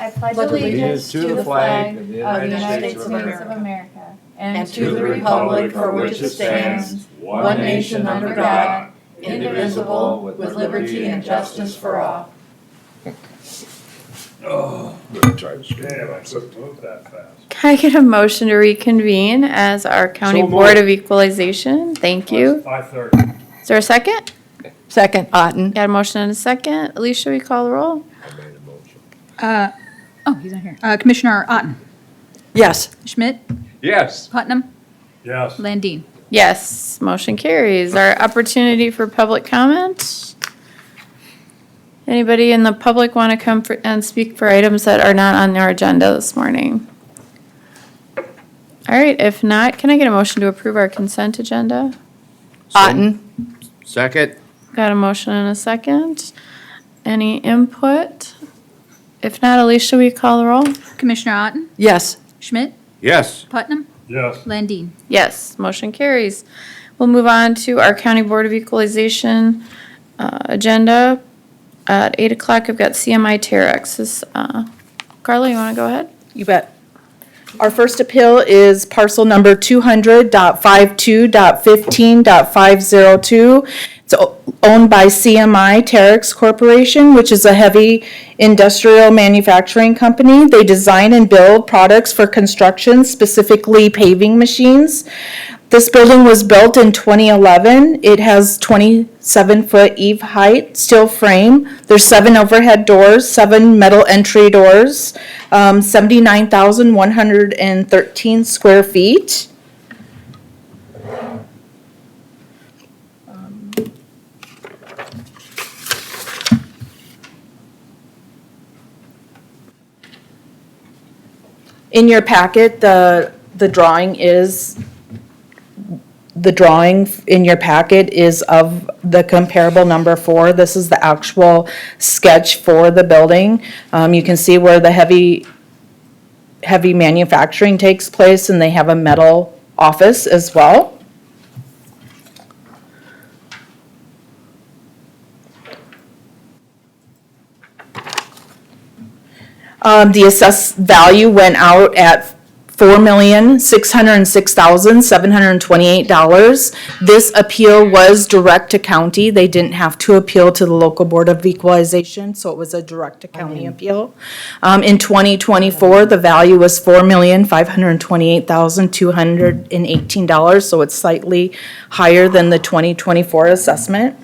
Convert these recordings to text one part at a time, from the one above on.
I pledge allegiance to the flag of the United States of America and to the republic for which it stands, one nation under God, indivisible, with liberty and justice for all. Oh, damn, I couldn't move that fast. Can I get a motion to reconvene as our County So Board moved. of Equalization? Thank you. 5:30. Is there a second? Second, Otten. Got a motion and a second. Alicia, will you call the roll? He's not here. Commissioner Otten, Yes. Schmidt, Yes. Putnam, Yes. Landine. Yes, motion carries. Our opportunity for public comment. Anybody in the public want to come and speak for items that are not on our agenda this morning? All right, if not, can I get a motion to approve our consent agenda? Otten. Second? Got a motion and a second. Any input? If not, Alicia, will you call the roll? Commissioner Otten, Yes. Schmidt, Yes. Putnam, Yes. Landine. Yes, motion carries. We'll move on to our County Board of Equalization agenda. At 8 o'clock, I've got CMI Terex. Carla, you want to go ahead? You bet. Our first appeal is parcel number 200.52.15.502. It's owned by CMI Terex Corporation, which is a heavy industrial manufacturing company. They design and build products for construction, specifically paving machines. This building was built in 2011. It has 27-foot eave height, steel frame. There's 7 overhead doors, 7 metal entry doors, 79,113 square feet. In your packet, the drawing in your packet is of the comparable number 4. This is the actual sketch for the building. You can see where the heavy manufacturing takes place, and they have a metal office as well. The assessed value went out at $4,606,728. This appeal was direct to county. They didn't have to appeal to the local board of equalization, so it was a direct to county appeal. In 2024, the value was $4,528,218, so it's slightly higher than the 2024 assessment.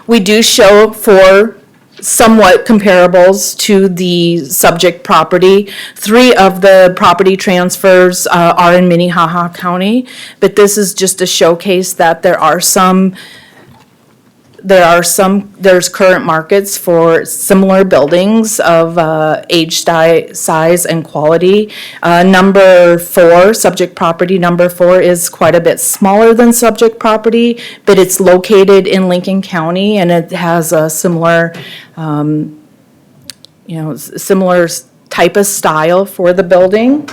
We do show for somewhat comparables to the subject property. 3 of the property transfers are in Minnehaha County, but this is just a showcase that there's current markets for similar buildings of age, size, and quality. Number 4, subject property number 4 is quite a bit smaller than subject property, but it's located in Lincoln County, and it has a similar, similar type of style for the building.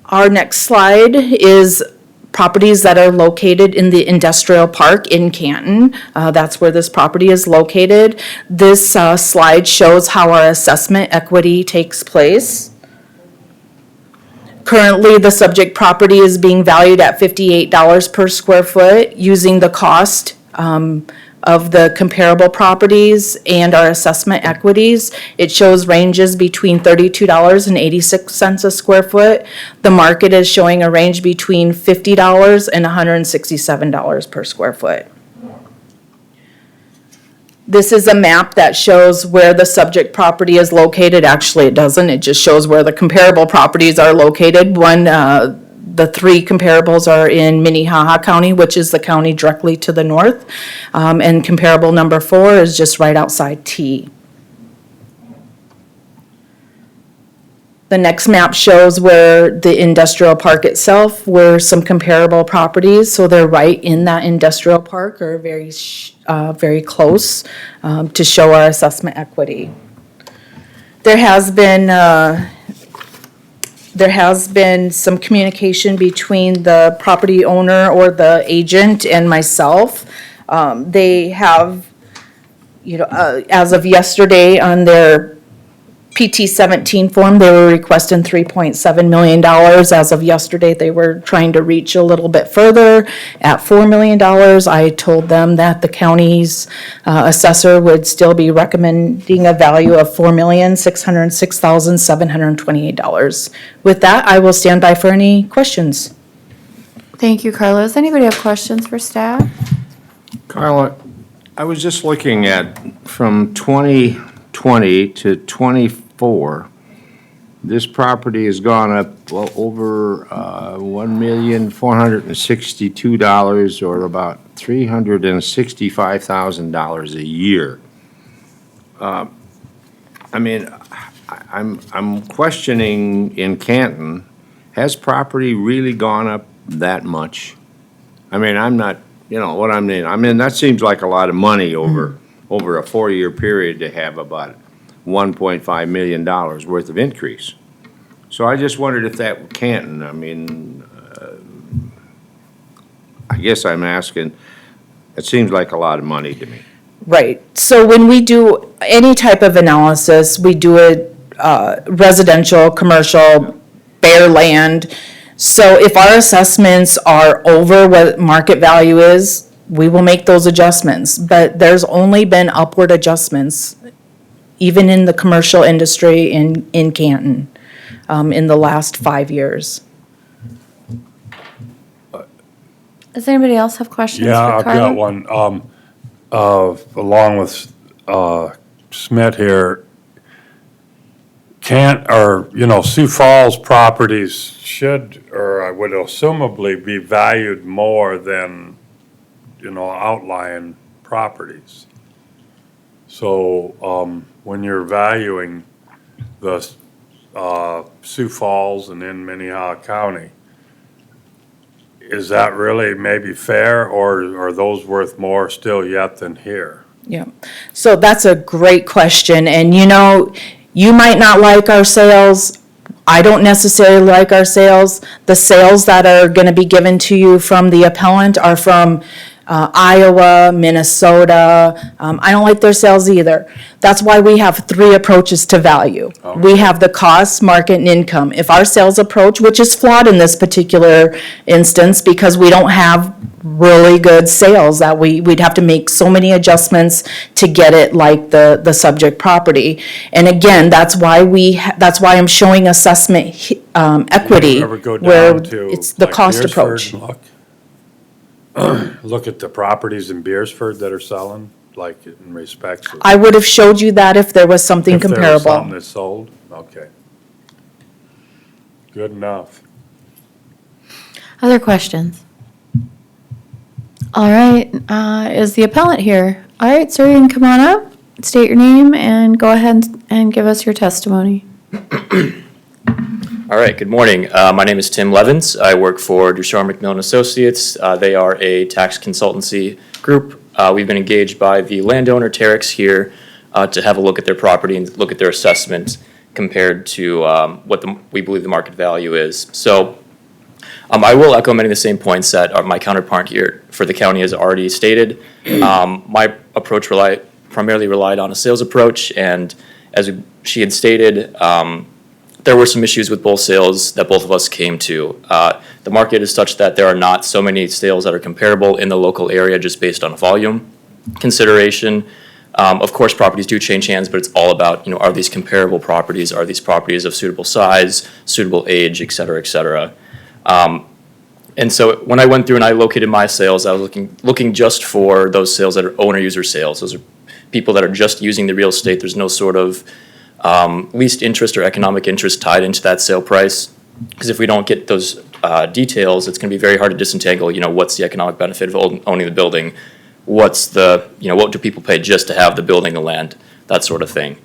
Our next slide is properties that are located in the industrial park in Canton. That's where this property is located. This slide shows how our assessment equity takes place. Currently, the subject property is being valued at $58 per square foot using the cost of the comparable properties and our assessment equities. It shows ranges between $32.86 a square foot. The market is showing a range between $50 and $167 per square foot. This is a map that shows where the subject property is located. Actually, it doesn't. It just shows where the comparable properties are located. The 3 comparables are in Minnehaha County, which is the county directly to the north. And comparable number 4 is just right outside T. The next map shows where the industrial park itself, where some comparable properties, so they're right in that industrial park or very close to show our assessment equity. There has been some communication between the property owner or the agent and myself. They have as of yesterday on their PT 17 form, they were requesting $3.7 million. As of yesterday, they were trying to reach a little bit further at $4 million. I told them that the county's assessor would still be recommending a value of $4,606,728. With that, I will stand by for any questions. Thank you, Carla. Does anybody have questions for staff? Carla, I was just looking at from 2020 to 24, this property has gone up, well, over $1,462, or about $365,000 a year. I mean, I'm questioning in Canton, has property really gone up that much? I mean, I'm not, you know what I mean? I mean, that seems like a lot of money over a 4-year period to have about $1.5 million worth of increase. So I just wondered if that Canton, I mean, I guess I'm asking, it seems like a lot of money to me. Right. So when we do any type of analysis, we do it residential, commercial, bare land. So if our assessments are over what market value is, we will make those adjustments. But there's only been upward adjustments, even in the commercial industry in Canton, in the last 5 years. Does anybody else have questions for Yeah, Carla? I've got one. Along with Smith here, Sioux Falls properties should, or I would assumably be valued more than, outlying properties. So, when you're valuing the Sioux Falls and in Minnehaha County, is that really maybe fair, or are those worth more still yet than here? Yeah. So that's a great question. And you might not like our sales. I don't necessarily like our sales. The sales that are going to be given to you from the appellant are from Iowa, Minnesota. I don't like their sales either. That's why we have 3 approaches to value. We have the cost, market, and income. If our sales approach, which is flawed in this particular instance because we don't have really good sales, that we'd have to make so many adjustments to get it like the subject property. And again, that's why I'm showing assessment equity, You ever go where down to it's the like cost Beersford approach. and look at the properties in Beersford that are selling, like in respects of. I would have showed you that if there was something If there was comparable. something that's sold, okay. Good enough. Other questions? All right, is the appellant here? All right, sir, you can come on up, state your name, and go ahead and give us your testimony. All right, good morning. My name is Tim Levins. I work for Ducharme McMillan Associates. They are a tax consultancy group. We've been engaged by the landowner, Terex, here to have a look at their property and look at their assessment compared to what we believe the market value is. So I will echo many of the same points that my counterpart here for the county has already stated. My approach primarily relied on a sales approach, and as she had stated, there were some issues with both sales that both of us came to. The market is such that there are not so many sales that are comparable in the local area just based on volume consideration. Of course, properties do change hands, but it's all about, are these comparable properties? Are these properties of suitable size, suitable age, et cetera, et cetera? And so when I went through and I located my sales, I was looking just for those sales that are owner-user sales. Those are people that are just using the real estate. There's no sort of least interest or economic interest tied into that sale price. Because if we don't get those details, it's going to be very hard to disentangle, what's the economic benefit of owning the building? What's what do people pay just to have the building, the land, that sort of thing.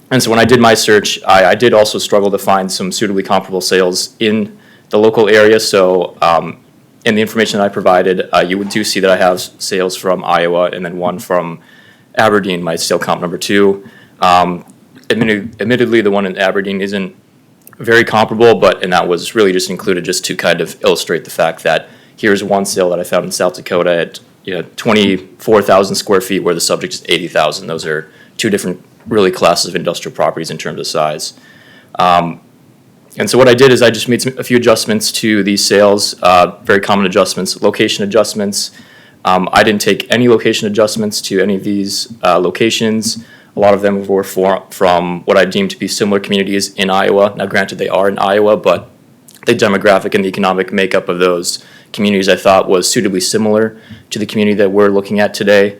And so when I did my search, I did also struggle to find some suitably comparable sales in the local area. So in the information that I provided, you do see that I have sales from Iowa and then one from Aberdeen, my sale comp number 2. Admittedly, the one in Aberdeen isn't very comparable, and that was really just included just to kind of illustrate the fact that here's one sale that I found in South Dakota at 24,000 square feet where the subject is 80,000. Those are two different really classes of industrial properties in terms of size. And so what I did is I just made a few adjustments to these sales, very common adjustments, location adjustments. I didn't take any location adjustments to any of these locations. A lot of them were from what I deemed to be similar communities in Iowa. Now, granted, they are in Iowa, but the demographic and the economic makeup of those communities I thought was suitably similar to the community that we're looking at today.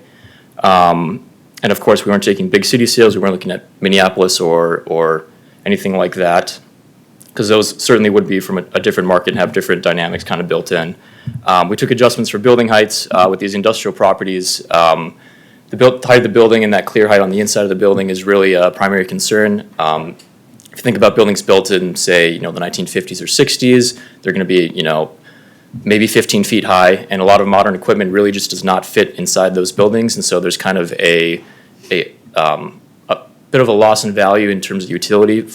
And of course, we weren't taking big city sales. We weren't looking at Minneapolis or anything like that, because those certainly would be from a different market and have different dynamics kind of built in. We took adjustments for building heights with these industrial properties. The height of the building and that clear height on the inside of the building is really a primary concern. If you think about buildings built in, say, the 1950s or 60s, they're going to be, maybe 15 feet high, and a lot of modern equipment really just does not fit inside those buildings, and so there's kind of a bit of a loss in value in terms of utility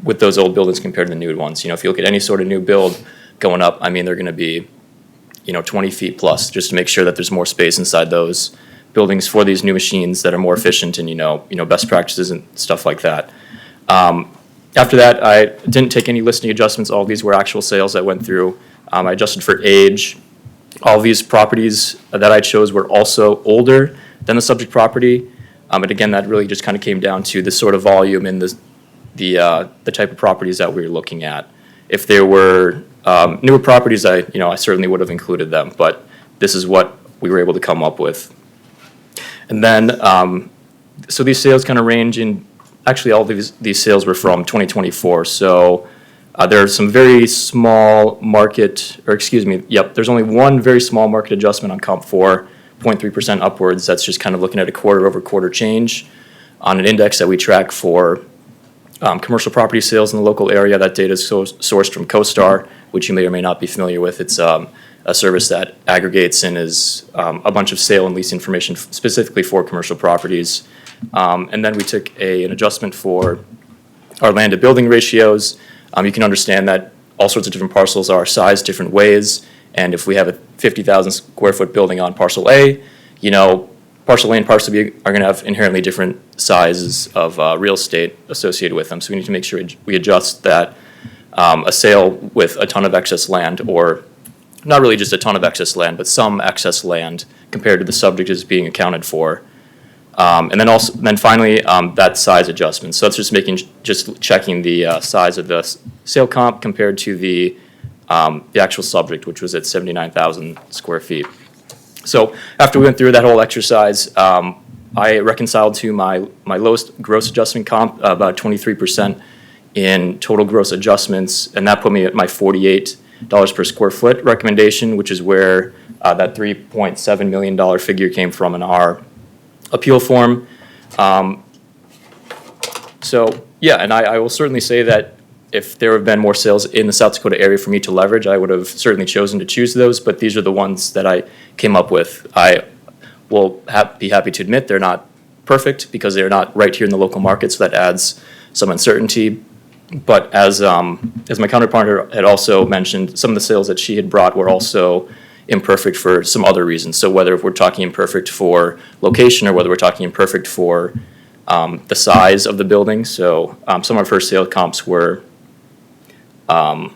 with those old buildings compared to the new ones. If you look at any sort of new build going up, I mean, they're going to be, 20 feet plus, just to make sure that there's more space inside those buildings for these new machines that are more efficient and, best practices and stuff like that. After that, I didn't take any listing adjustments. All of these were actual sales I went through. I adjusted for age. All of these properties that I chose were also older than the subject property. But again, that really just kind of came down to the sort of volume and the type of properties that we were looking at. If there were newer properties, I certainly would have included them, but this is what we were able to come up with. And then, so these sales kind of range in, actually all of these sales were from 2024, so there are some very small market, there's only one very small market adjustment on Comp 4, 0.3% upwards. That's just kind of looking at a quarter-over-quarter change on an index that we track for commercial property sales in the local area. That data is sourced from CoStar, which you may or may not be familiar with. It's a service that aggregates and is a bunch of sale and lease information specifically for commercial properties. And then we took an adjustment for our land to building ratios. You can understand that all sorts of different parcels are sized different ways, and if we have a 50,000 square foot building on parcel A, parcel A and parcel B are going to have inherently different sizes of real estate associated with them. So we need to make sure we adjust that a sale with a ton of excess land, or not really just a ton of excess land, but some excess land compared to the subject is being accounted for. And then finally, that size adjustment. So that's just checking the size of the sale comp compared to the actual subject, which was at 79,000 square feet. So after we went through that whole exercise, I reconciled to my lowest gross adjustment comp, about 23% in total gross adjustments, and that put me at my $48 per square foot recommendation, which is where that $3.7 million figure came from in our appeal form. So yeah, and I will certainly say that if there have been more sales in the South Dakota area for me to leverage, I would have certainly chosen to choose those, but these are the ones that I came up with. I will be happy to admit they're not perfect because they're not right here in the local market, so that adds some uncertainty. But as my counterpart had also mentioned, some of the sales that she had brought were also imperfect for some other reasons. So whether we're talking imperfect for location or whether we're talking imperfect for the size of the building. So some of our first sale comps were, so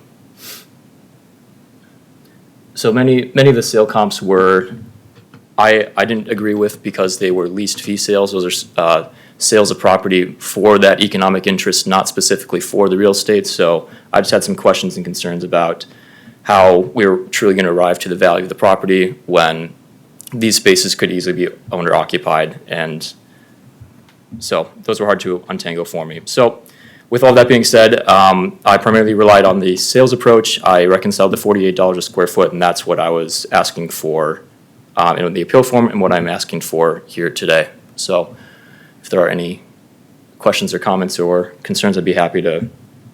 many of the sale comps were, I didn't agree with because they were leased fee sales. Those are sales of property for that economic interest, not specifically for the real estate. So I just had some questions and concerns about how we were truly going to arrive to the value of the property when these spaces could easily be owner occupied. And so those were hard to untangle for me. So with all that being said, I primarily relied on the sales approach. I reconciled the $48 a square foot, and that's what I was asking for in the appeal form and what I'm asking for here today. So if there are any questions or comments or concerns, I'd be happy to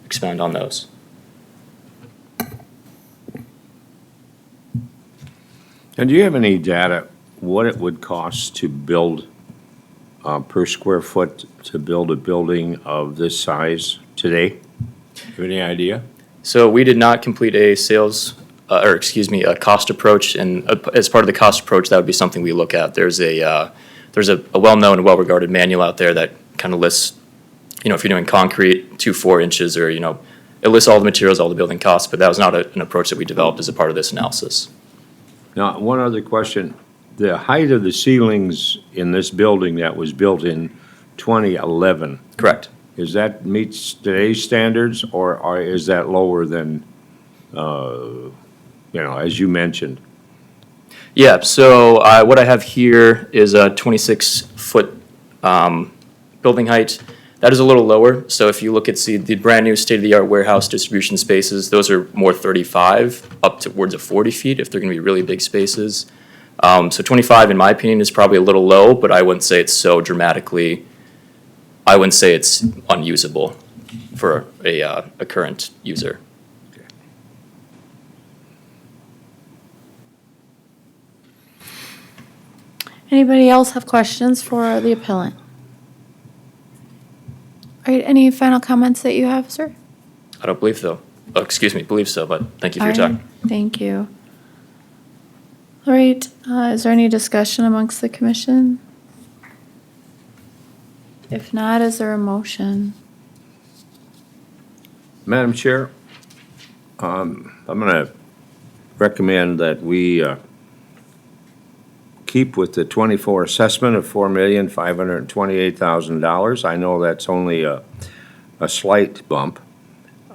expand on those. And do you have any data, what it would cost to build, per square foot, to build a building of this size today? Do you have any idea? So we did not complete a sales a cost approach, and as part of the cost approach, that would be something we look at. There's a well-known and well-regarded manual out there that kind of lists, if you're doing concrete, 4 inches, or, it lists all the materials, all the building costs, but that was not an approach that we developed as a part of this analysis. Now, one other question. The height of the ceilings in this building that was built in 2011, Correct. is that meets today's standards, or is that lower than, as you mentioned? Yeah, so what I have here is a 26-foot building height. That is a little lower, so if you look at the brand-new state-of-the-art warehouse distribution spaces, those are more 35, up towards of 40 feet if they're going to be really big spaces. So 25, in my opinion, is probably a little low, but I wouldn't say it's so dramatically, I wouldn't say it's unusable for a current user. Anybody else have questions for the appellant? All right, any final comments that you have, sir? I don't believe so. Oh, excuse me, believe so, but thank you for your All right, time. thank you. All right, is there any discussion amongst the commission? If not, is there a motion? Madam Chair, I'm going to recommend that we keep with the 24 assessment of $4,528,000. I know that's only a slight bump,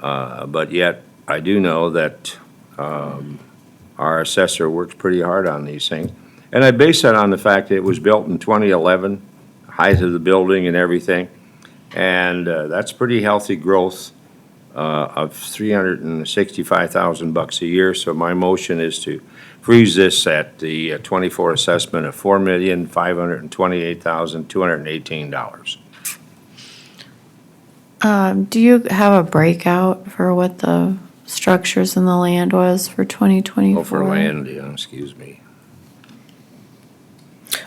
but yet I do know that our assessor works pretty hard on these things. And I base that on the fact that it was built in 2011, height of the building and everything. And that's pretty healthy growth of $365,000 a year. So my motion is to freeze this at the 24 assessment of $4,528,218. Do you have a breakout for what the structures and the land was for 2024? Oh, for land, yeah, excuse me.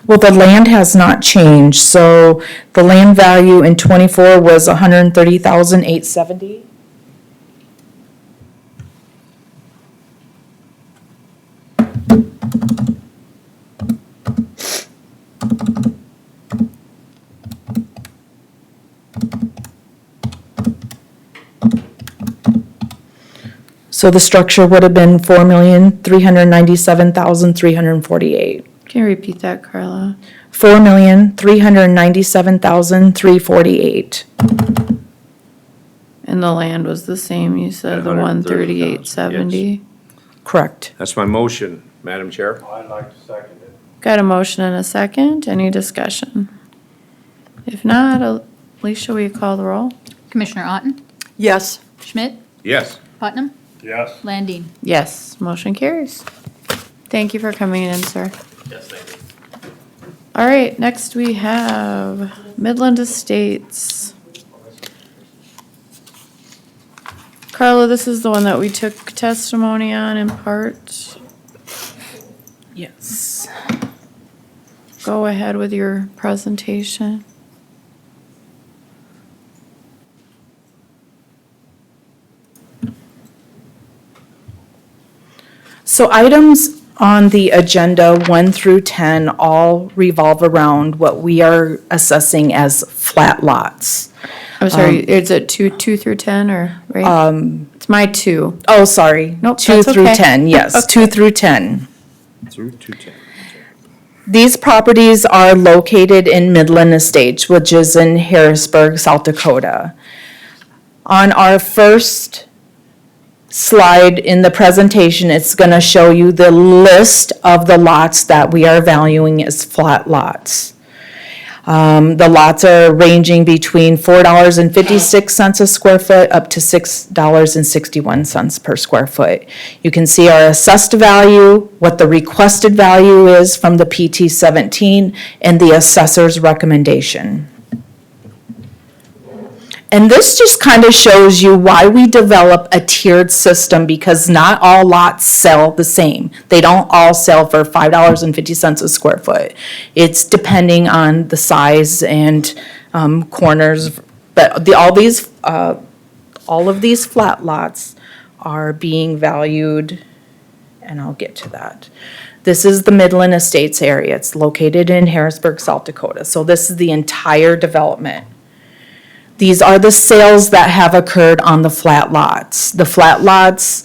Well, the land has not changed, so the land value in '24 was $130,870. So the structure would have been $4,397,348. Can you repeat that, Carla? $4,397,348. And the land was the same, you said, the 138.70? Correct. That's my motion, Madam Chair. I'd like to second it. Got a motion and a second, any discussion? If not, Alicia, will you call the roll? Commissioner Otten, Yes. Schmidt, Yes. Putnam, Yes. Landine. Yes, motion carries. Thank you for coming in, sir. Yes, thank you. All right, next we have Midland Estates. Carla, this is the one that we took testimony on in part. Yes. Go ahead with your presentation. So items on the agenda 1 through 10 all revolve around what we are assessing as flat lots. I'm sorry, is it two through 10 or, right? It's my 2. Oh, sorry. Nope, 2 that's through okay. 10, yes, Okay. 2 through 10. Through 210. These properties are located in Midland Estates, which is in Harrisburg, South Dakota. On our first slide in the presentation, it's going to show you the list of the lots that we are valuing as flat lots. The lots are ranging between $4.56 a square foot up to $6.61 per square foot. You can see our assessed value, what the requested value is from the PT 17, and the assessor's recommendation. And this just kind of shows you why we develop a tiered system, because not all lots sell the same. They don't all sell for $5.50 a square foot. It's depending on the size and corners. But all of these flat lots are being valued and I'll get to that. This is the Midland Estates area. It's located in Harrisburg, South Dakota. So this is the entire development. These are the sales that have occurred on the flat lots. The flat lots,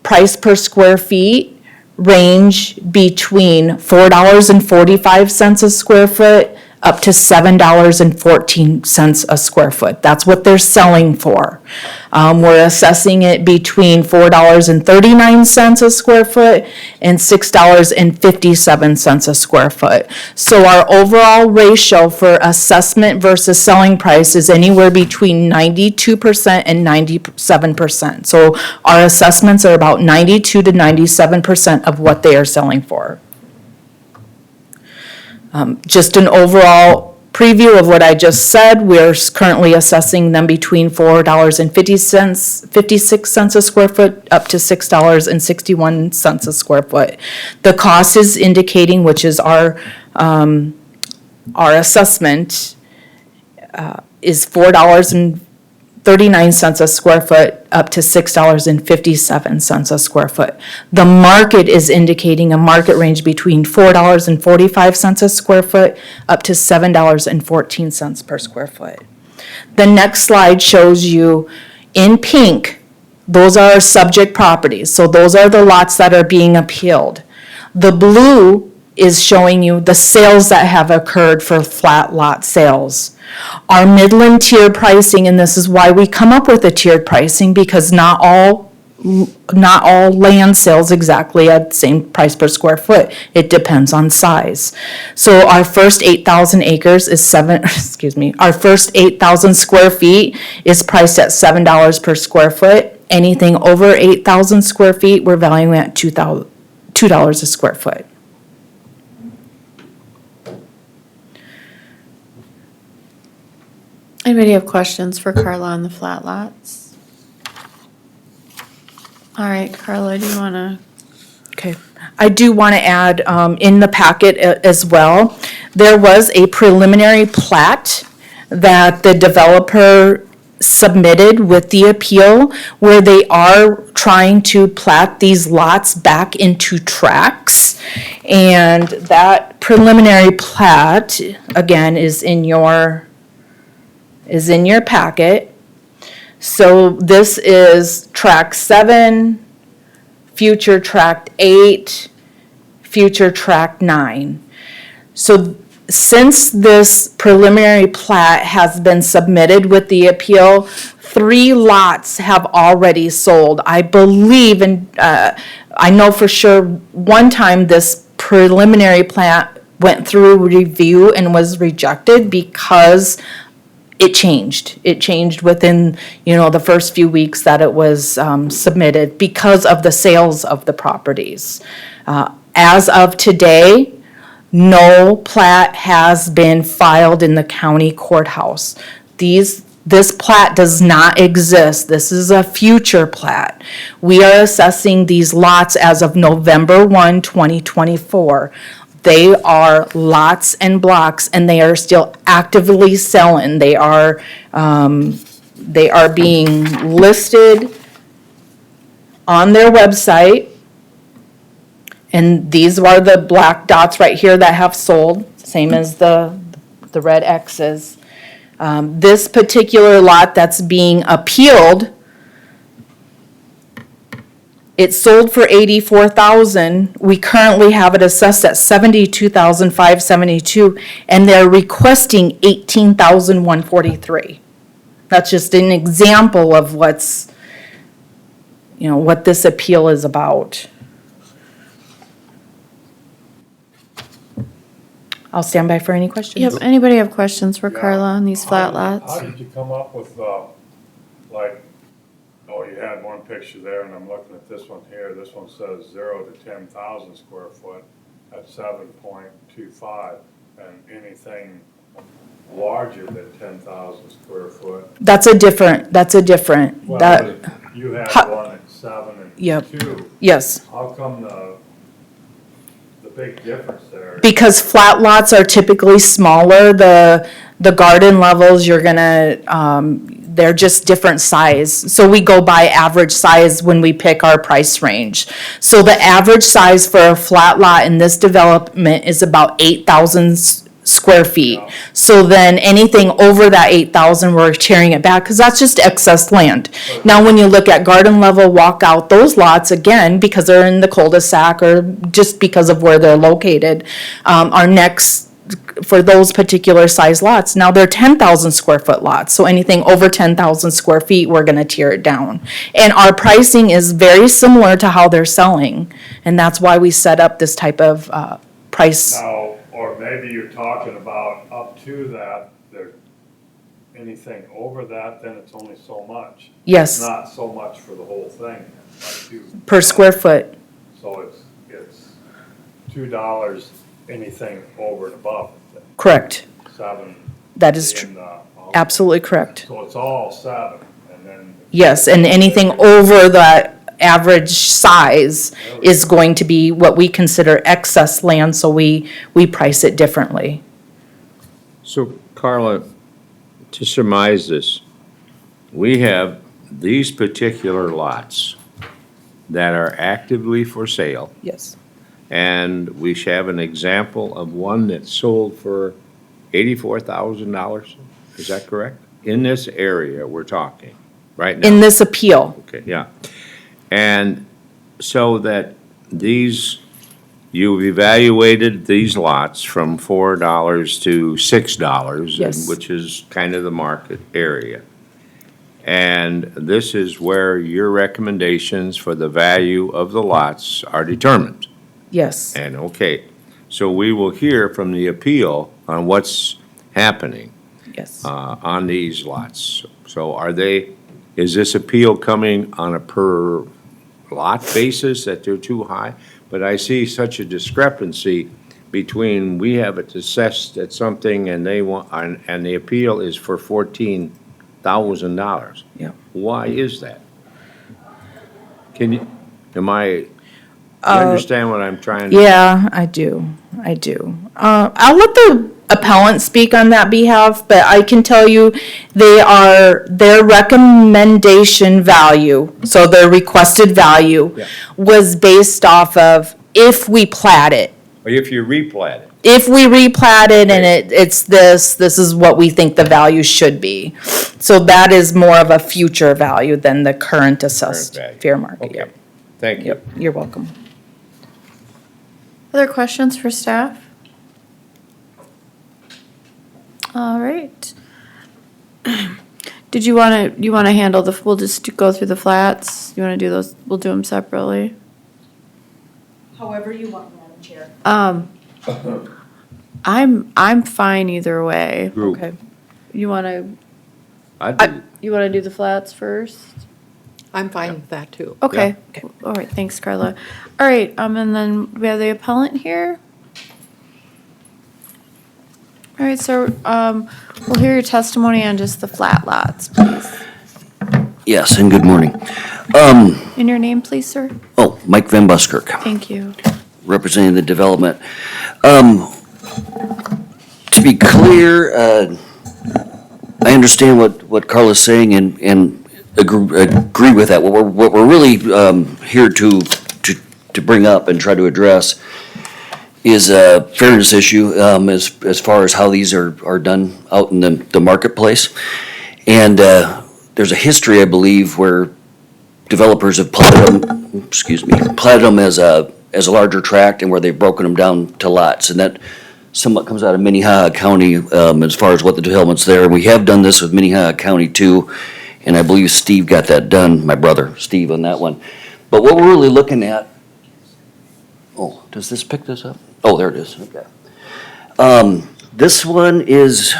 price per square feet range between $4.45 a square foot up to $7.14 a square foot. That's what they're selling for. We're assessing it between $4.39 a square foot and $6.57 a square foot. So our overall ratio for assessment versus selling price is anywhere between 92% and 97%. So our assessments are about 92 to 97% of what they are selling for. Just an overall preview of what I just said, we're currently assessing them between $4.56 a square foot up to $6.61 a square foot. The cost is indicating, which is our assessment, is $4.39 a square foot up to $6.57 a square foot. The market is indicating a market range between $4.45 a square foot up to $7.14 per square foot. The next slide shows you in pink, those are subject properties. So those are the lots that are being appealed. The blue is showing you the sales that have occurred for flat lot sales. Our Midland tier pricing, and this is why we come up with a tiered pricing, because not all land sales exactly at the same price per square foot. It depends on size. So our first 8,000 acres is our first 8,000 square feet is priced at $7 per square foot. Anything over 8,000 square feet, we're valuing at $2 a square foot. Anybody have questions for Carla on the flat lots? All right, Carla, do you want to? Okay. I do want to add, in the packet as well, there was a preliminary plat that the developer submitted with the appeal where they are trying to plat these lots back into tracts. And that preliminary plat, again, is in your packet. So this is tract 7, future tract 8, future tract 9. So since this preliminary plat has been submitted with the appeal, 3 lots have already sold. I believe, and I know for sure, one time this preliminary plat went through review and was rejected because it changed. It changed within, the first few weeks that it was submitted because of the sales of the properties. As of today, no plat has been filed in the county courthouse. This plat does not exist. This is a future plat. We are assessing these lots as of November 1, 2024. They are lots and blocks, and they are still actively selling. They are being listed on their website. And these are the black dots right here that have sold, same as the red X's. This particular lot that's being appealed, it sold for $84,000. We currently have it assessed at $72,572, and they're requesting $18,143. That's just an example of what this appeal is about. I'll stand by for any questions. Yep, anybody have questions for Carla on these flat lots? How did you come up with, you had one picture there, and I'm looking at this one here. This one says 0 to 10,000 square foot at 7.25, and anything larger than 10,000 square foot. That's a different, Well, you had one at 7 and Yep. 2. Yes. How come the big difference there? Because flat lots are typically smaller, the garden levels, They're just different size. So we go by average size when we pick our price range. So the average size for a flat lot in this development is about 8,000 square feet. So then anything over that 8,000, we're tearing it back, because that's just excess land. Now, when you look at garden level walkout, those lots, again, because they're in the cul-de-sac or just because of where they're located, are next for those particular size lots. Now, they're 10,000 square foot lots, so anything over 10,000 square feet, we're gonna tear it down. And our pricing is very similar to how they're selling, and that's why we set up this type of price. Now, or maybe you're talking about up to that, there, anything over that, then it's only so much. Yes. It's not so much for the whole thing, like Per square foot, So it's $2 anything over and above, correct. 7. That is true. Absolutely correct. So it's all 7, and then. Yes, and anything over the average size is going to be what we consider excess land, so we price it differently. So Carla, to surmise this, we have these particular lots that are actively for sale, Yes. and we have an example of one that sold for $84,000. Is that correct? In this area we're talking, right now? In this appeal, Okay, yeah. And so that these, you've evaluated these lots from $4 to $6. Yes. Which is kind of the market area. And this is where your recommendations for the value of the lots are determined. yes, And, okay, so we will hear from the appeal on what's happening yes. on these lots. So is this appeal coming on a per lot basis that they're too high? But I see such a discrepancy between, we have it assessed at something and they want, and the appeal is for $14,000. Yeah. Why is that? You understand what I'm trying to? Yeah, I do. I'll let the appellant speak on that behalf, but I can tell you their recommendation value, so their requested value, Yeah. was based off of if we plat it. Or if you replat it? If we replat it and it's this is what we think the value should be. So that is more of a future value than the current assessed Current value. fair market. Okay, Yep. thank you. Yep, you're welcome. Other questions for staff? All right. Did you wanna handle we'll just go through the flats? You wanna do those, we'll do them separately? However you want, Madam Chair. I'm fine either way. Group. Okay. You wanna I do the flats first? I'm fine with that, too. Okay. All right, thanks, Carla. All right, and then we have the appellant here. All right, so, we'll hear your testimony on just the flat lots, please. Yes, and good morning. And your name, please, sir? Mike Van Buskirk, Thank you. representing the development. To be clear, I understand what Carla's saying and agree with that. What we're really here to bring up and try to address is a fairness issue as far as how these are done out in the marketplace. And there's a history, I believe, where developers have platted them as a larger tract and where they've broken them down to lots. And that somewhat comes out of Minnehaha County as far as what the development's there. And we have done this with Minnehaha County too. And I believe Steve got that done, my brother, Steve, on that one. But what we're really looking at, does this pick this up? Oh, there it is, okay. This one is,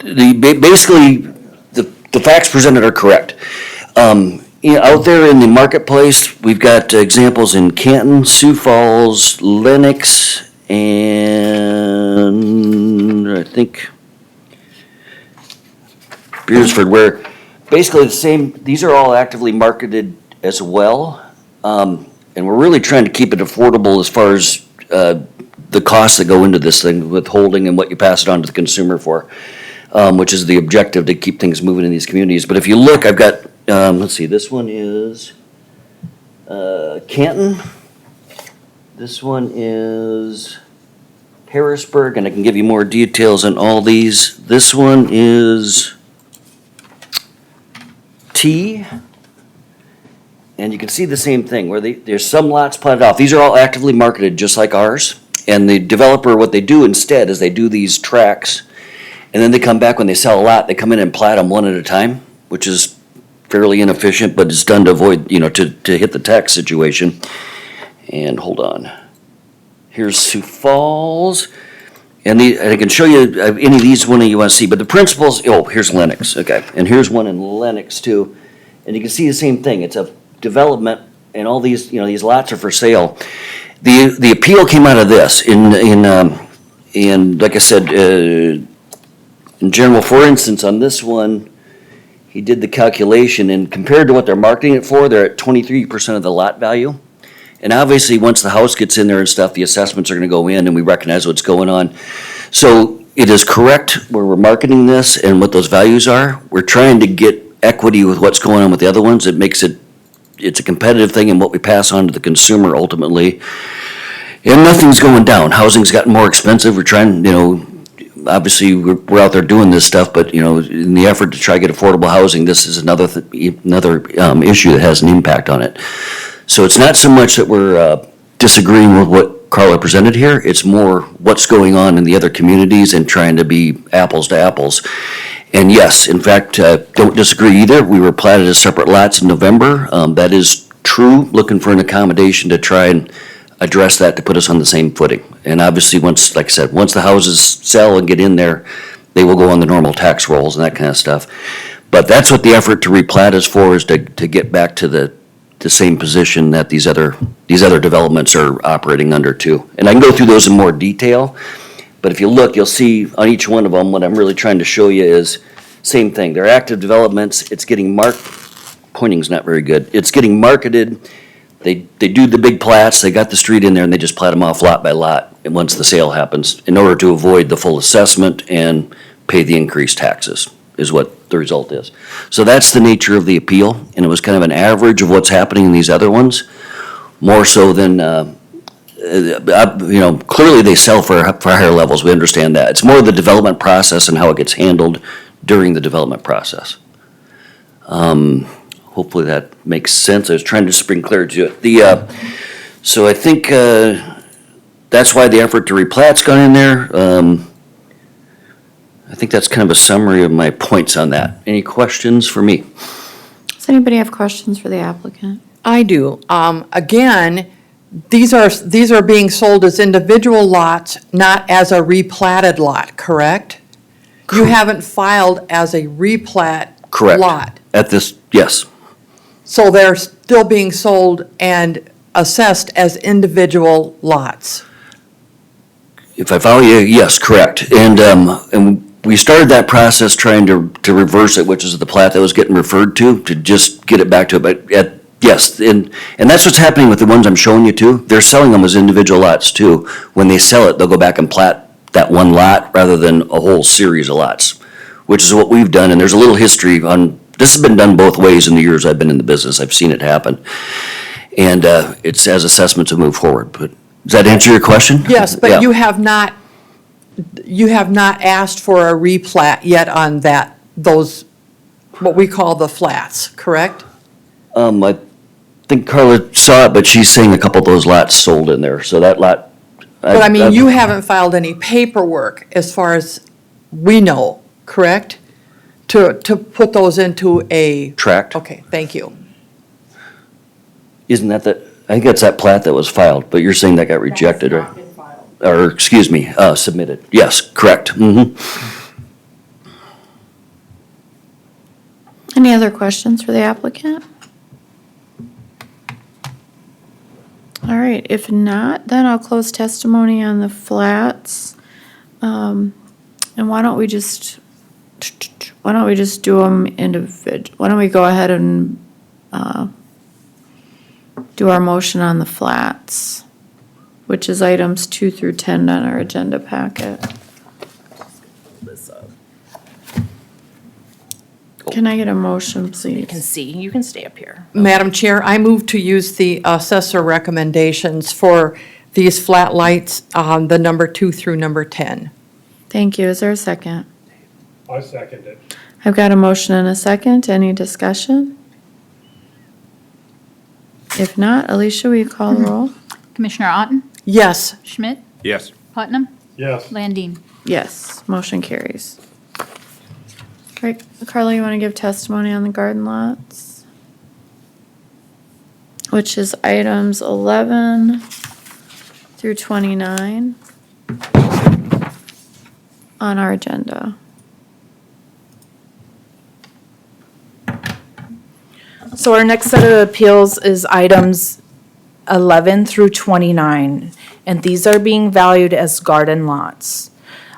basically, the facts presented are correct. Out there in the marketplace, we've got examples in Canton, Sioux Falls, Lenox, and I think Beersford, where basically the same, these are all actively marketed as well. And we're really trying to keep it affordable as far as the costs that go into this thing, withholding and what you pass it on to the consumer for. which is the objective to keep things moving in these communities. But if you look, I've got, let's see, this one is Canton. This one is Harrisburg, and I can give you more details on all these. This one is T. And you can see the same thing, where there's some lots platted off. These are all actively marketed, just like ours. And the developer, what they do instead is they do these tracks, and then they come back when they sell a lot, they come in and plat them one at a time, which is fairly inefficient, but it's done to avoid, to hit the tax situation. And hold on. Here's Sioux Falls. And I can show you any of these one you want to see, but the principles, here's Lennox, okay. And here's one in Lennox too. And you can see the same thing. It's a development, and all these, these lots are for sale. The appeal came out of this in like I said, in general, for instance, on this one, he did the calculation, and compared to what they're marketing it for, they're at 23% of the lot value. And obviously, once the house gets in there and stuff, the assessments are gonna go in, and we recognize what's going on. So it is correct where we're marketing this and what those values are. We're trying to get equity with what's going on with the other ones. It's a competitive thing, and what we pass on to the consumer ultimately. And nothing's going down. Housing's gotten more expensive. We're trying, obviously, we're out there doing this stuff, but, in the effort to try to get affordable housing, this is another issue that has an impact on it. So it's not so much that we're disagreeing with what Carla presented here. It's more what's going on in the other communities and trying to be apples to apples. And yes, in fact, don't disagree either. We were platted as separate lots in November. That is true, looking for an accommodation to try and address that to put us on the same footing. And obviously, once, like I said, once the houses sell and get in there, they will go on the normal tax rolls and that kind of stuff. But that's what the effort to replat is for, is to get back to the same position that these other developments are operating under too. And I can go through those in more detail. But if you look, you'll see on each one of them, what I'm really trying to show you is same thing. They're active developments. It's getting pointing's not very good. It's getting marketed. They do the big plats. They got the street in there, and they just plat them off lot by lot. And once the sale happens, in order to avoid the full assessment and pay the increased taxes, is what the result is. So that's the nature of the appeal, and it was kind of an average of what's happening in these other ones, more so than. Clearly they sell for higher levels, we understand that. It's more the development process and how it gets handled during the development process. Hopefully that makes sense. I was trying to just bring clarity to it. So I think that's why the effort to replat's gone in there. I think that's kind of a summary of my points on that. Any questions for me? Does anybody have questions for the applicant? I do. Again, these are being sold as individual lots, not as a replatted lot, correct? You haven't filed as a replat Correct. lot. At this, yes. So they're still being sold and assessed as individual lots. If I follow you, yes, correct. And we started that process trying to reverse it, which is the plat that was getting referred to just get it back to it. But yes, and that's what's happening with the ones I'm showing you too. They're selling them as individual lots too. When they sell it, they'll go back and plat that one lot rather than a whole series of lots, which is what we've done. And there's a little history on, this has been done both ways in the years I've been in the business. I've seen it happen. And it's as assessments have moved forward. But does that answer your question? Yes, but Yeah. you have not asked for a replat yet on those, what we call the flats, correct? I think Carla saw it, but she's saying a couple of those lots sold in there, so that lot. But I mean, you haven't filed any paperwork as far as we know, correct? To put those into a. Tract. Okay, thank you. Isn't that I think that's that plat that was filed, but you're saying that got rejected, right? Or, excuse me, submitted. Yes, correct. Mm-hmm. Any other questions for the applicant? All right, if not, then I'll close testimony on the flats. And why don't we just do them individual? Why don't we go ahead and do our motion on the flats, which is items 2 through 10 on our agenda packet. Can I get a motion, You can please? see, you can stay up here. Madam Chair, I move to use the assessor recommendations for these flat lights on the number 2 through number 10. Thank you. Is there a second? I second it. I've got a motion and a second. Any discussion? If not, Alicia, will you call the roll? Commissioner Otten, Yes, Schmidt, Yes. Putnam, Yes. Landine. Yes, motion carries. Right, Carla, you want to give testimony on the garden lots? Which is items 11 through 29 on our agenda. So our next set of appeals is items 11 through 29, and these are being valued as garden lots.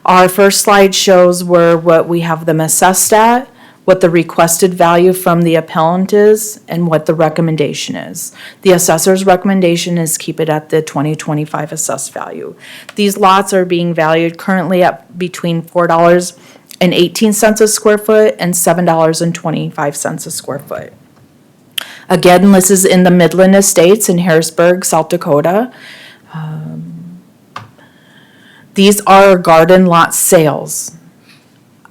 Our first slide shows what we have them assessed at, what the requested value from the appellant is, and what the recommendation is. The assessor's recommendation is keep it at the 2025 assessed value. These lots are being valued currently at between $4.18 a square foot and $7.25 a square foot. Again, this is in the Midland Estates in Harrisburg, South Dakota. These are garden lot sales.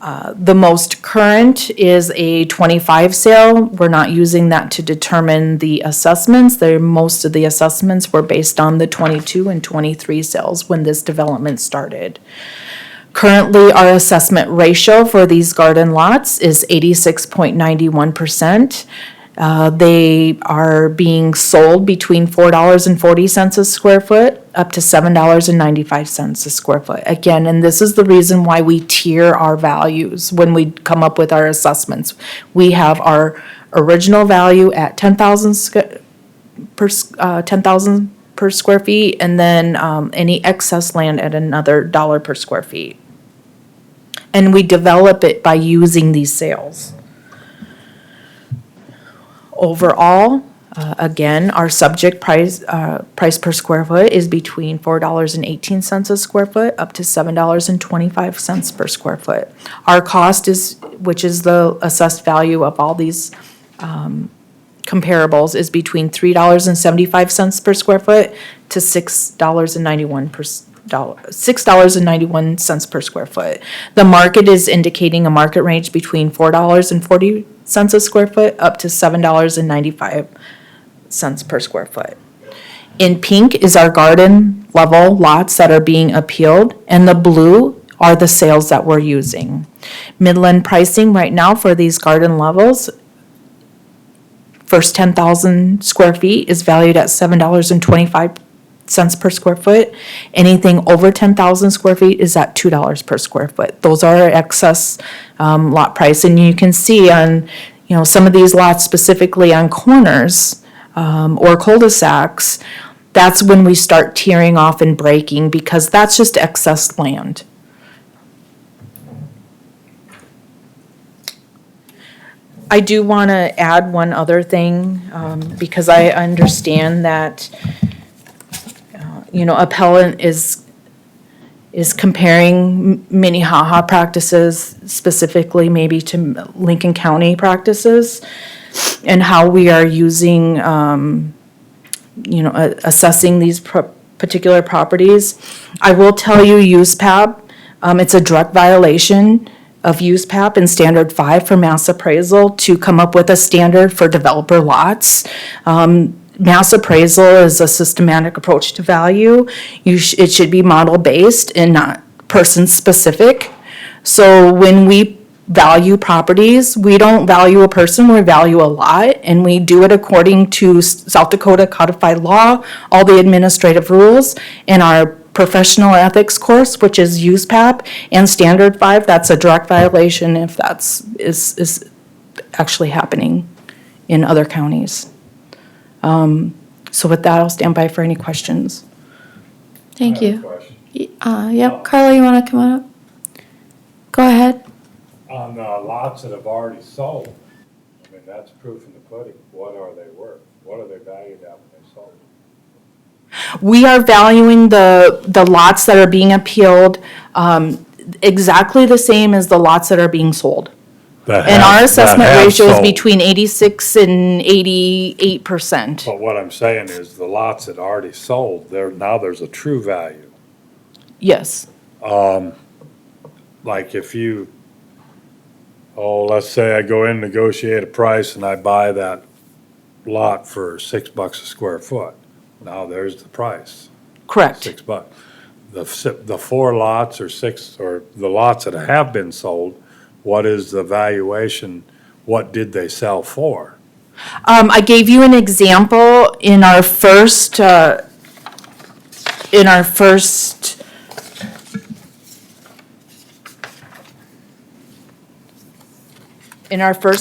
The most current is a 25 sale. We're not using that to determine the assessments. Most of the assessments were based on the 22 and 23 sales when this development started. Currently, our assessment ratio for these garden lots is 86.91%. They are being sold between $4.40 a square foot up to $7.95 a square foot. Again, and this is the reason why we tier our values when we come up with our assessments. We have our original value at 10,000 per square feet, and then any excess land at another dollar per square feet. And we develop it by using these sales. Overall, again, our subject price per square foot is between $4.18 a square foot up to $7.25 per square foot. Our cost is, which is the assessed value of all these comparables, is between $3.75 per square foot to $6.91 per square foot. The market is indicating a market range between $4.40 a square foot up to $7.95 per square foot. In pink is our garden level lots that are being appealed, and the blue are the sales that we're using. Midland pricing right now for these garden levels, first 10,000 square feet is valued at $7.25 per square foot. Anything over 10,000 square feet is at $2 per square foot. Those are our excess lot price, and you can see on, some of these lots, specifically on corners or cul-de-sacs, that's when we start tearing off and breaking, because that's just excess land. I do want to add one other thing, because I understand that appellant is comparing Minnehaha practices, specifically maybe to Lincoln County practices, and how we are using, assessing these particular properties. I will tell you, USPAP, it's a direct violation of USPAP and Standard 5 for mass appraisal to come up with a standard for developer lots. Mass appraisal is a systematic approach to value. It should be model-based and not person-specific. So when we value properties, we don't value a person, we value a lot, and we do it according to South Dakota codified law, all the administrative rules, and our professional ethics course, which is USPAP, and Standard 5. That's a direct violation if is actually happening in other counties. So with that, I'll stand by for any questions. Thank I have a you. question. Yep, Carla, you want to come up? Go ahead. On lots that have already sold, that's proof in the pudding. What are they worth? What are they valued at when they sold? We are valuing the lots that are being appealed exactly the same as the lots that are being sold. that And our have- that assessment have ratio is sold. between 86 and 88%. But what I'm saying is the lots that already sold, now there's a true value. Yes. Like if you, let's say I go in, negotiate a price and I buy that lot for $6 a square foot. Now there's the price, Correct. $6. The 4 lots or 6, or the lots that have been sold, what is the valuation? What did they sell for? I gave you an example in our first,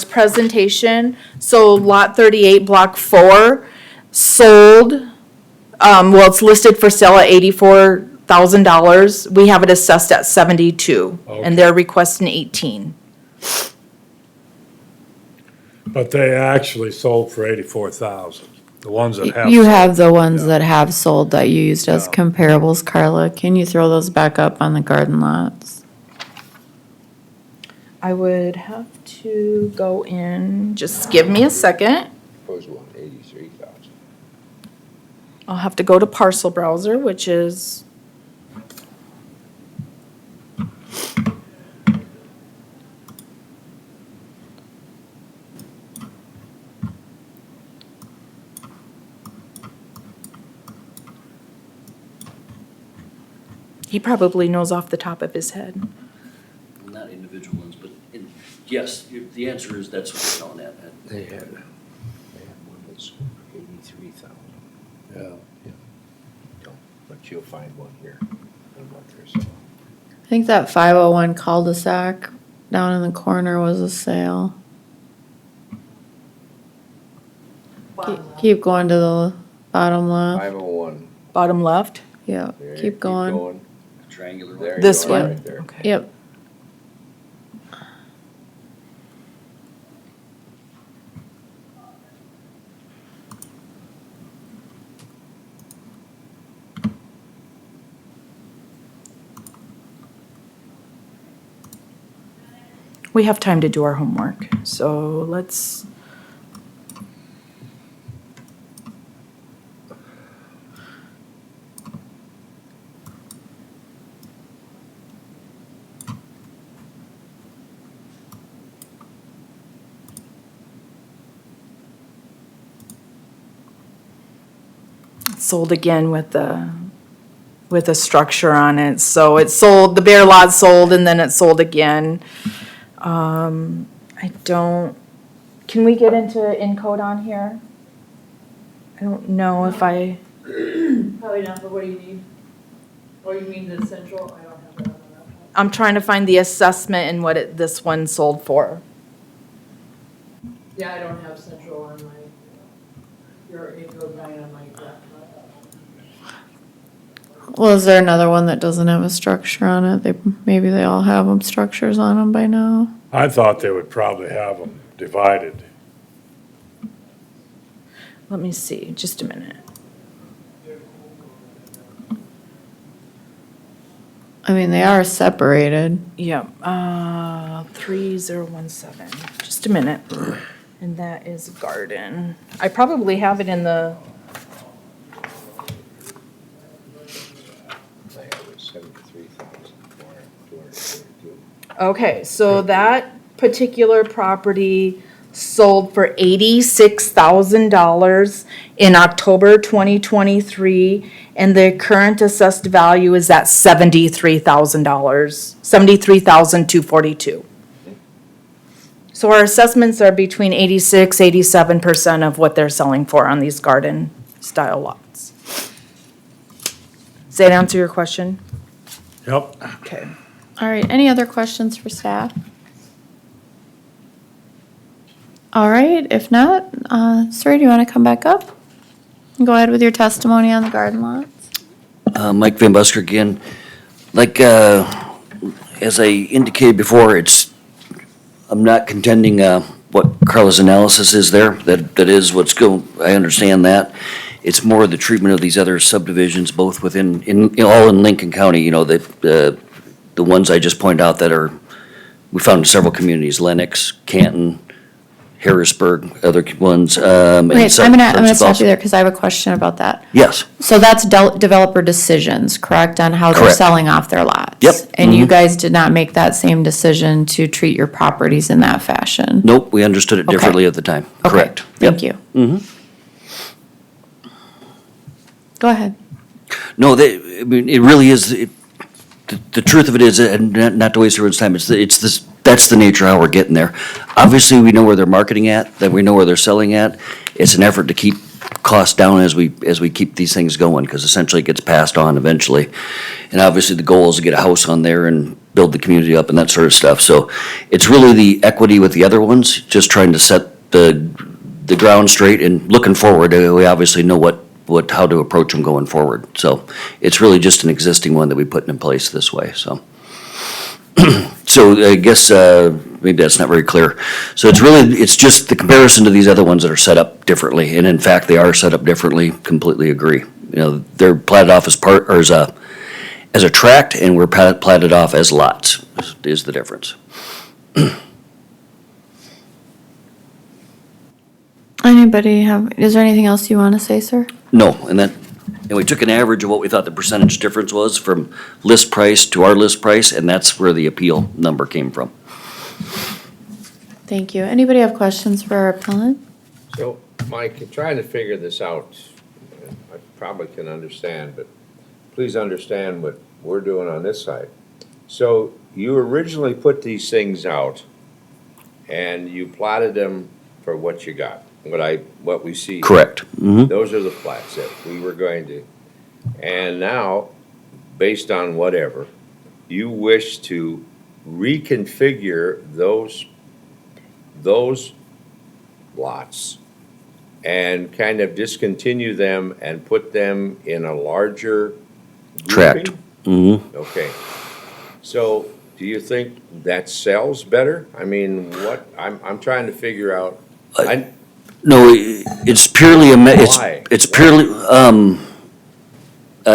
presentation. So lot 38, block 4, sold, well, it's listed for sale at $84,000. We have it assessed at 72, Okay. and they're requesting 18. But they actually sold for 84,000, the ones that have. You sold. have the ones that have sold that you used as Yeah. comparables, Carla. Can you throw those back up on the garden lots? I would have to go in, just give me a second. Proposed one, 83,000. I'll have to go to parcel browser, which is. He probably knows off the top of his head. Not individual ones, but yes, the answer is that's what they're selling at. They had one that's 83,000. Yeah. But you'll find one here on what they're selling. I think that 501 cul-de-sac down in the corner was a sale. Keep going to the bottom left. 501. Bottom left? Yeah, There, keep going. Triangular There one. you This go, one? right there. Okay. Yep. We have time to do our homework, so let's. Sold again with a structure on it, so it sold, the bare lot sold and then it sold again. I don't, can we get into encode on here? I don't know if I, Probably not, but what do you need? Or you mean the central? I don't have that on the laptop. I'm trying to find the assessment and what this one sold for. Yeah, I don't have central on my, your Encode 9 on my laptop. Well, is there another one that doesn't have a structure on it? Maybe they all have them, structures on them by now. I thought they would probably have them divided. Let me see, just a minute. I mean, they are separated. Yeah, 3017, just a minute. And that is garden. I probably have it in the, I have it 73,232. okay, so that particular property sold for $86,000 in October 2023, and the current assessed value is at $73,000, $73,242. So our assessments are between 86, 87% of what they're selling for on these garden style lots. Does that answer your question? Yep. Okay. All right, any other questions for staff? All right, if not, sir, do you want to come back up? Go ahead with your testimony on the garden lots. Mike Van Busker again. Like, as I indicated before, I'm not contending, what Carla's analysis is there. That is what's going, I understand that. It's more the treatment of these other subdivisions, both within, all in Lincoln County, that, the ones I just pointed out that are we found several communities, Lennox, Canton, Harrisburg, other ones. Wait, I'm gonna stop you there because I have a question about that. Yes, So that's developer decisions, correct, on how they're Correct. selling off their lots? Yep. And you guys did not make that same decision to treat your properties in that fashion? nope, we understood it Okay. differently at the time. Okay, Correct. thank Yep. you. Go ahead. No, I mean, it really is, the truth of it is, and not to waste everyone's time, it's this, that's the nature of how we're getting there. Obviously, we know where they're marketing at, that we know where they're selling at. It's an effort to keep costs down as we keep these things going, because essentially it gets passed on eventually. And obviously, the goal is to get a house on there and build the community up and that sort of stuff. So it's really the equity with the other ones, just trying to set the ground straight and looking forward. We obviously know how to approach them going forward. So it's really just an existing one that we put in place this way, so. So I guess, maybe that's not very clear. So it's just the comparison to these other ones that are set up differently, and in fact, they are set up differently, completely agree. You know, they're platted off as a tract, and we're platted off as lots, is the difference. Is there anything else you want to say, sir? No, and we took an average of what we thought the percentage difference was from list price to our list price, and that's where the appeal number came from. Thank you. Anybody have questions for our appellant? So, Mike, trying to figure this out, I probably can understand, but please understand what we're doing on this side. So you originally put these things out and you plotted them for what you got, what we see. Correct. Mm-hmm. Those are the plats that we were going to. And now, based on whatever, you wish to reconfigure those lots and kind of discontinue them and put them in a larger Tract. grouping? Mm-hmm. Okay. So, do you think that sells better? I mean, I'm trying to figure out. No, it's purely Why? it's purely,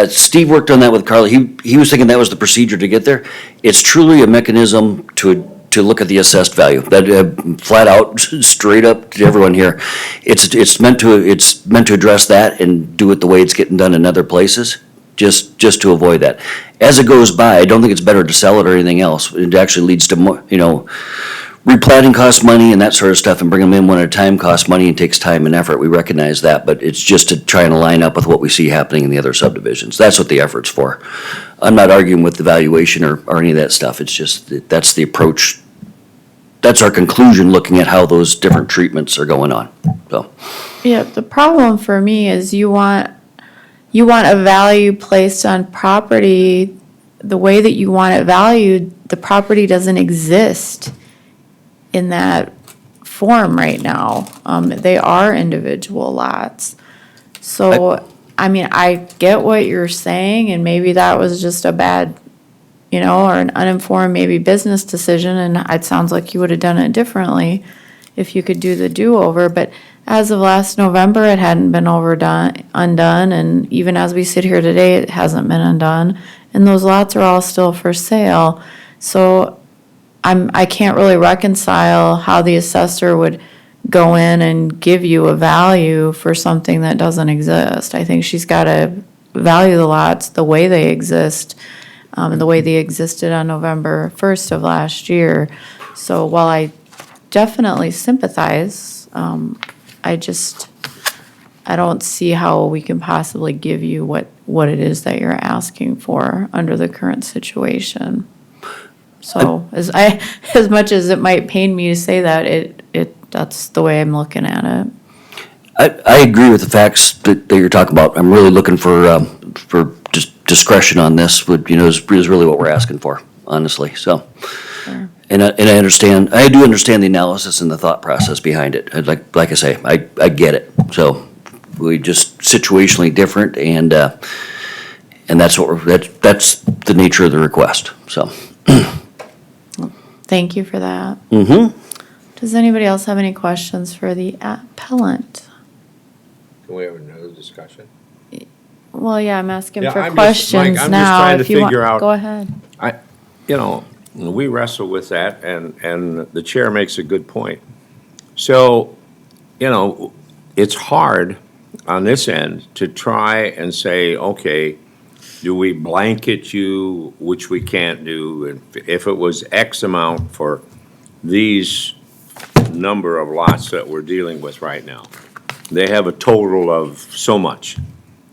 Steve worked on that with Carly. He was thinking that was the procedure to get there. It's truly a mechanism to look at the assessed value. That, flat out, straight up to everyone here. It's meant to address that and do it the way it's getting done in other places, just to avoid that. As it goes by, I don't think it's better to sell it or anything else. It actually leads to more, replatting costs money and that sort of stuff, and bring them in one at a time costs money and takes time and effort. We recognize that, but it's just to try and align up with what we see happening in the other subdivisions. That's what the effort's for. I'm not arguing with the valuation or any of that stuff. It's just, that's the approach. That's our conclusion, looking at how those different treatments are going on, so. Yeah, the problem for me is you want a value placed on property, the way that you want it valued, the property doesn't exist in that form right now. They are individual lots. So, I mean, I get what you're saying, and maybe that was just a bad, or an uninformed maybe business decision, and it sounds like you would have done it differently if you could do the do-over, but as of last November, it hadn't been undone, and even as we sit here today, it hasn't been undone, and those lots are all still for sale. So I can't really reconcile how the assessor would go in and give you a value for something that doesn't exist. I think she's got to value the lots the way they exist, and the way they existed on November 1st of last year. So while I definitely sympathize, I don't see how we can possibly give you what it is that you're asking for under the current situation. So as much as it might pain me to say that, that's the way I'm looking at it. I agree with the facts that you're talking about. I'm really looking for just discretion on this, is really what we're asking for, honestly, so. Sure. And I understand, I do understand the analysis and the thought process behind it. Like I say, I get it. So we just situationally different, and that's that's the nature of the request, so. Thank you for that. Mm-hmm. Does anybody else have any questions for the appellant? Can we have another discussion? Well, yeah, I'm asking Yeah, for I'm just- questions Mike, I'm just now. trying to If you want, figure out- go ahead. we wrestle with that, and the chair makes a good point. So, you know, it's hard on this end to try and say, okay, do we blanket you, which we can't do? And if it was X amount for these number of lots that we're dealing with right now, they have a total of so much.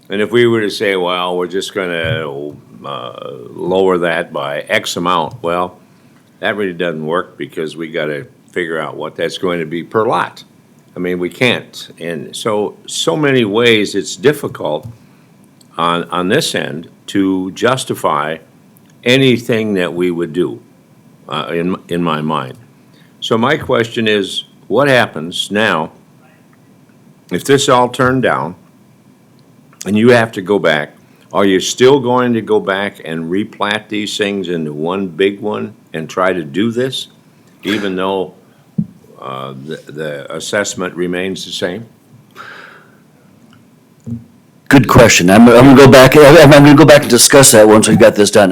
And if we were to say, well, we're just gonna lower that by X amount, well, that really doesn't work because we gotta figure out what that's going to be per lot. I mean, we can't. And so many ways it's difficult on this end to justify anything that we would do, in my mind. So my question is, what happens now if this all turned down and you have to go back? Are you still going to go back and replat these things into one big one and try to do this, even though the assessment remains the same? Good question. I'm gonna go back, I'm gonna go back and discuss that once we've got this done.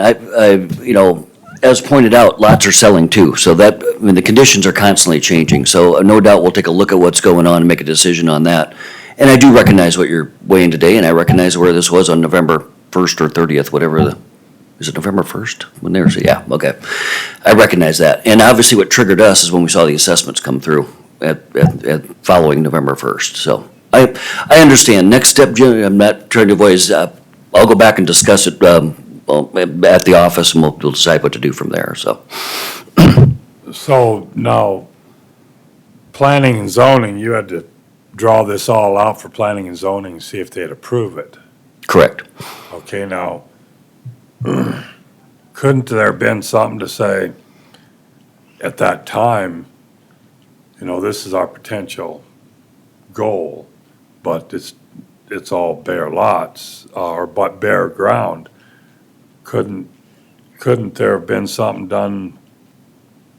You know, as pointed out, lots are selling too, so that, I mean, the conditions are constantly changing, so no doubt we'll take a look at what's going on and make a decision on that. And I do recognize what you're weighing today, and I recognize where this was on November 1st or 30th, whatever is it November 1st? When they were, yeah, okay. I recognize that. And obviously what triggered us is when we saw the assessments come through at following November 1st, so. I understand. Next step, Jim, I'm not trying to avoid, is I'll go back and discuss it at the office, and we'll decide what to do from there, so. So now, planning and zoning, you had to draw this all out for planning and zoning and see if they'd approve it. Correct. Okay, now, couldn't there have been something to say at that time, you know, this is our potential goal, but it's all bare lots, or but bare ground. Couldn't there have been something done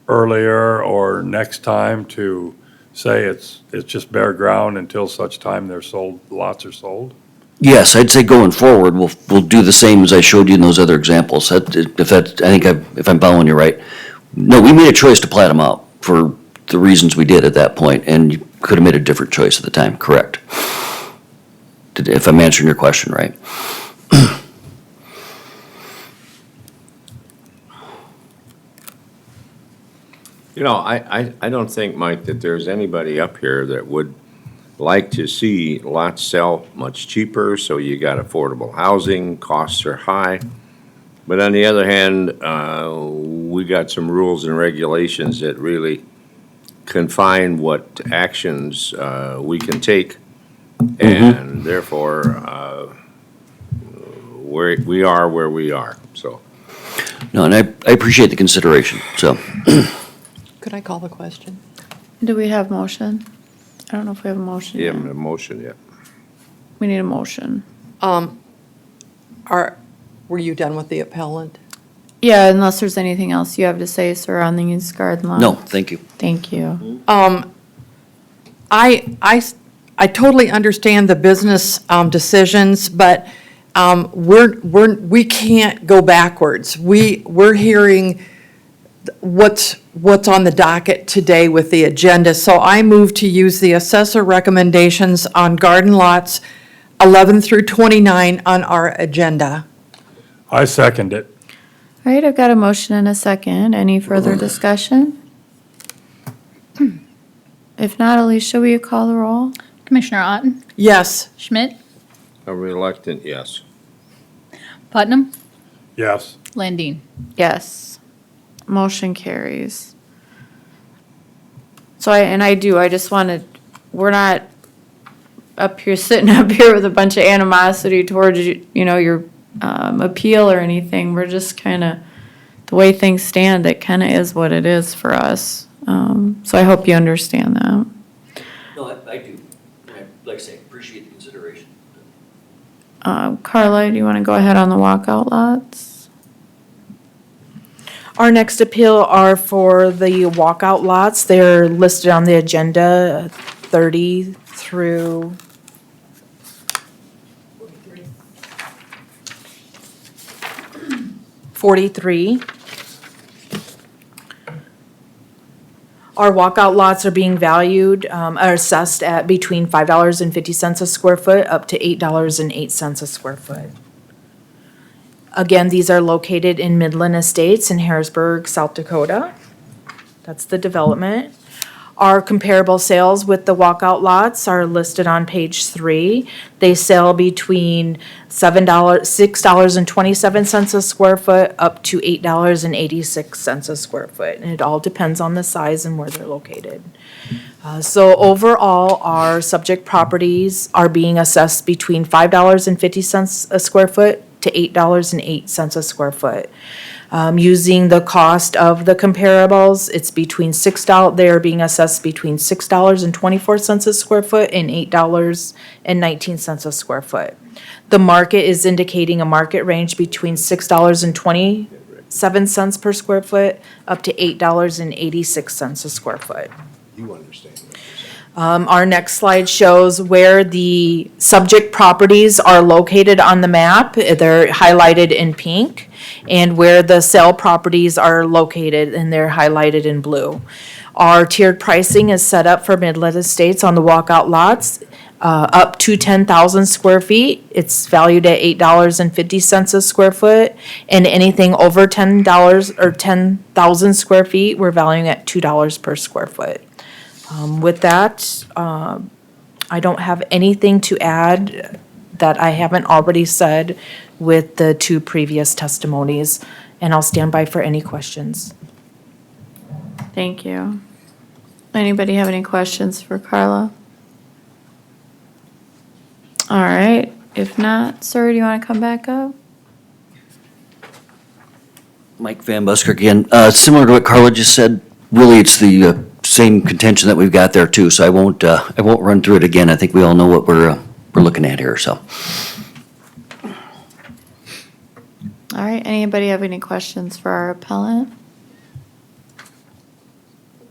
earlier or next time to say it's just bare ground until such time they're sold, lots are sold? Yes, I'd say going forward, we'll do the same as I showed you in those other examples. If I'm following you right. No, we made a choice to plat them out for the reasons we did at that point, and you could have made a different choice at the time, correct? If I'm answering your question right. You know, I don't think, Mike, that there's anybody up here that would like to see lots sell much cheaper, so you got affordable housing, costs are high. But on the other hand, we got some rules and regulations that really confine what actions we can take. And therefore, we are where we are, so. No, and I appreciate the consideration, so. Could I call the question? Do we have motion? I don't know if we have a motion You yet. haven't a motion yet. We need a motion. Were you done with the appellant? Yeah, unless there's anything else you have to say, sir, on the used garden lot. No, thank you. Thank you. I totally understand the business decisions, but we can't go backwards. We're hearing what's on the docket today with the agenda. So I move to use the assessor recommendations on garden lots 11 through 29 on our agenda. I second it. All right, I've got a motion and a second. Any further discussion? If not, Alicia, will you call the roll? Commissioner Otten, Yes. Schmidt, A reluctant yes. Putnam, Yes. Landine. Yes. Motion carries. So I just wanted, we're not sitting up here with a bunch of animosity towards, your appeal or anything. We're just kind of, the way things stand, it kind of is what it is for us. So I hope you understand that. No, I do. Like I say, appreciate the consideration. Carla, do you want to go ahead on the walkout lots? Our next appeal are for the walkout lots. They're listed on the agenda, 30 through 43. Our walkout lots are being valued, are assessed at between $5.50 a square foot up to $8.08 a square foot. Again, these are located in Midland Estates in Harrisburg, South Dakota. That's the development. Our comparable sales with the walkout lots are listed on page 3. They sell between $6.27 a square foot up to $8.86 a square foot. And it all depends on the size and where they're located. So overall, our subject properties are being assessed between $5.50 a square foot to $8.08 a square foot. Using the cost of the comparables, it's between $6, they're being assessed between $6.24 a square foot and $8.19 a square foot. The market is indicating a market range between $6.27 per square foot up to $8.86 a square foot. You understand. Our next slide shows where the subject properties are located on the map. They're highlighted in pink. And where the sale properties are located, and they're highlighted in blue. Our tiered pricing is set up for Midland Estates on the walkout lots, up to 10,000 square feet. It's valued at $8.50 a square foot. And anything over $10 or 10,000 square feet, we're valuing at $2 per square foot. With that, I don't have anything to add that I haven't already said with the 2 previous testimonies, and I'll stand by for any questions. Thank you. Anybody have any questions for Carla? All right, if not, sir, do you want to come back up? Mike Van Busker again. Similar to what Carla just said, really it's the same contention that we've got there too, so I won't run through it again. I think we all know what we're looking at here, so. All right, anybody have any questions for our appellant?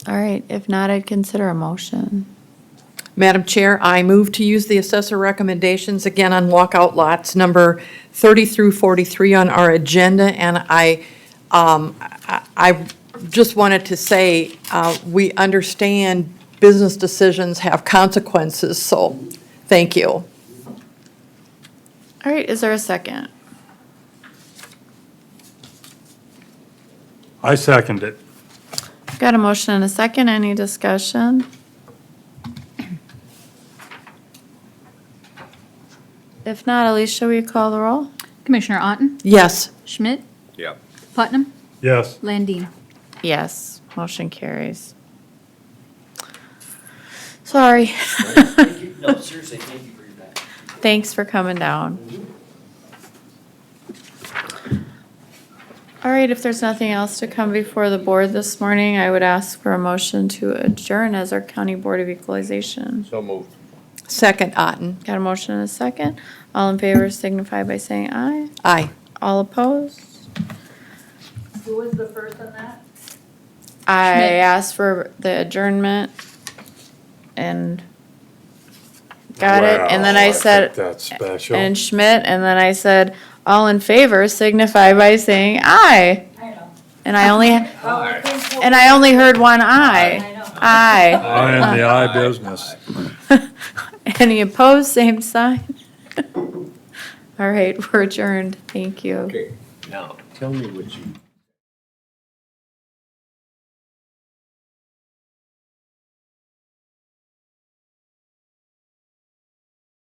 All right, if not, I'd consider a motion. Madam Chair, I move to use the assessor recommendations again on walkout lots number 30 through 43 on our agenda, and I just wanted to say, we understand business decisions have consequences, so thank you. All right, is there a second? I second it. Got a motion and a second, any discussion? If not, Alicia, will you call the roll? Commissioner Otten, Yes. Schmidt, Yep. Putnam, Yes. Landine. Yes, motion carries. Sorry. No, seriously, thank you for your time. Thanks for coming down. All right, if there's nothing else to come before the board this morning, I would ask for a motion to adjourn as our County Board of Equalization. So moved. Second, Otten. Got a motion and a second. All in favor signify by saying aye. Aye. All opposed? Who was the first on that? I Schmidt. asked for the adjournment and got it, and then Well, I said, think that's special. and Schmidt, and then I said, all in favor signify by saying aye. I know. And I only, Oh, I think- and I only heard one I aye. know. Aye. I am the eye business. Any opposed, same sign? All right, we're adjourned. Thank you. Okay, now, tell me what you